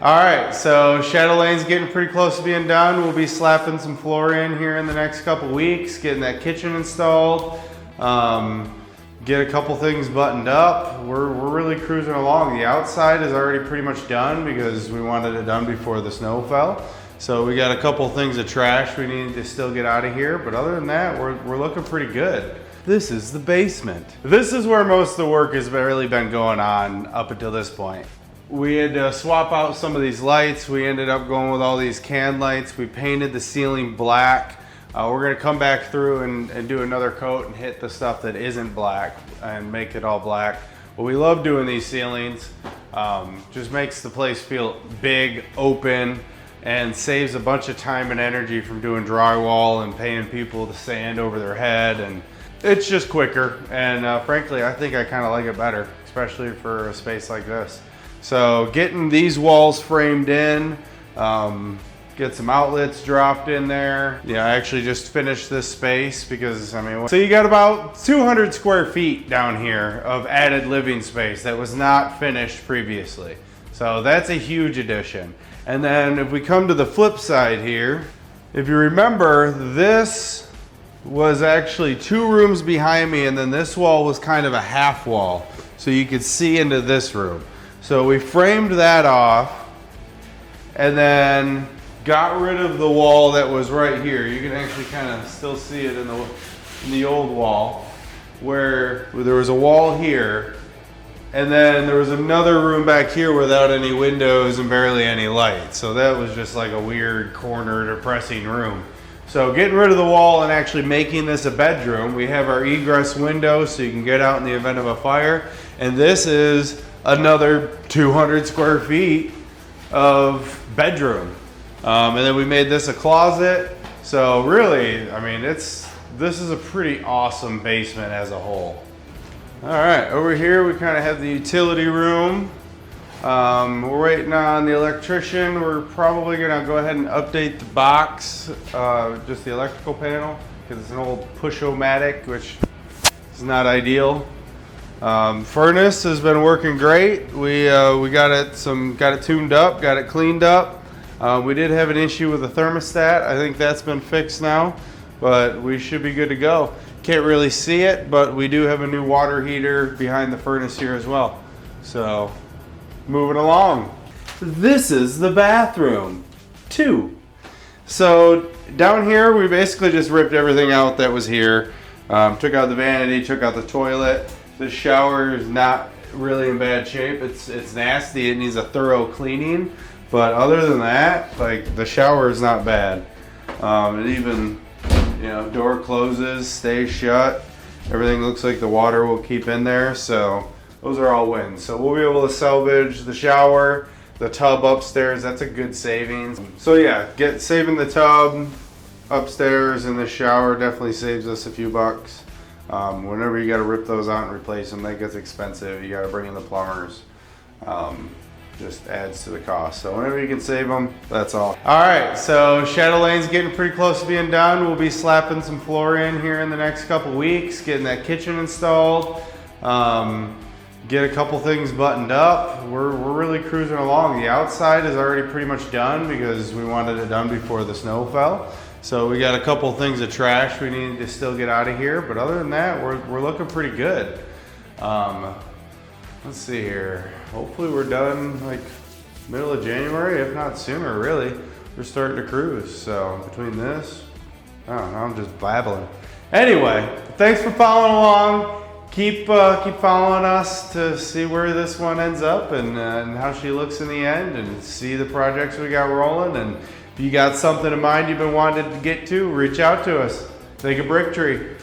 All right, so Shadowlane's getting pretty close to being done. We'll be slapping some floor in here in the next couple weeks, getting that kitchen installed, get a couple things buttoned up. We're really cruising along. The outside is already pretty much done because we wanted it done before the snow fell. So we got a couple things of trash we need to still get out of here, but other than that, we're looking pretty good. This is the basement. This is where most of the work has really been going on up until this point. We had to swap out some of these lights. We ended up going with all these can lights. We painted the ceiling black. We're gonna come back through and do another coat and hit the stuff that isn't black and make it all black. But we love doing these ceilings. Just makes the place feel big, open, and saves a bunch of time and energy from doing drywall and paying people to sand over their head. And it's just quicker. And frankly, I think I kind of like it better, especially for a space like this. So getting these walls framed in, get some outlets dropped in there. Yeah, I actually just finished this space because, I mean, so you got about 200 square feet down here of added living space that was not finished previously. So that's a huge addition. And then if we come to the flip side here, if you remember, this was actually 2 rooms behind me, and then this wall was kind of a half wall. So you could see into this room. So we framed that off and then got rid of the wall that was right here. You can actually kind of still see it in the old wall where there was a wall here, and then there was another room back here without any windows and barely any light. So that was just like a weird corner depressing room. So getting rid of the wall and actually making this a bedroom. We have our egress window so you can get out in the event of a fire. And this is another 200 square feet of bedroom. And then we made this a closet. So really, I mean, this is a pretty awesome basement as a whole. All right, over here we kind of have the utility room. We're waiting on the electrician. We're probably gonna go ahead and update the box, just the electrical panel, because it's an old push-o-matic, which is not ideal. Furnace has been working great. We got it tuned up, got it cleaned up. We did have an issue with the thermostat. I think that's been fixed now, but we should be good to go. Can't really see it, but we do have a new water heater behind the furnace here as well. So, moving along. This is the bathroom, 2. So down here, we basically just ripped everything out that was here. Took out the vanity, took out the toilet. The shower is not really in bad shape. It's nasty. It needs a thorough cleaning. But other than that, like, the shower is not bad. It even, you know, door closes, stays shut. Everything looks like the water will keep in there. So those are all wins. So we'll be able to salvage the shower, the tub upstairs. That's a good savings. So yeah, saving the tub upstairs and the shower definitely saves us a few bucks. Whenever you got to rip those out and replace them, that gets expensive. You got to bring in the plumbers. Just adds to the cost. So whenever you can save them, that's all. All right, so Shadowlane's getting pretty close to being done. We'll be slapping some floor in here in the next couple weeks, getting that kitchen installed, get a couple things buttoned up. We're really cruising along. The outside is already pretty much done because we wanted it done before the snow fell. So we got a couple things of trash we need to still get out of here, but other than that, we're looking pretty good. Let's see here. Hopefully we're done like middle of January, if not sooner, really. We're starting to cruise. So between this, I don't know, I'm just babbling. Anyway, thanks for following along. Keep following us to see where this one ends up and how she looks in the end, and see the projects we got rolling. And if you got something in mind you've been wanting to get to, reach out to us. Think of BrickTree.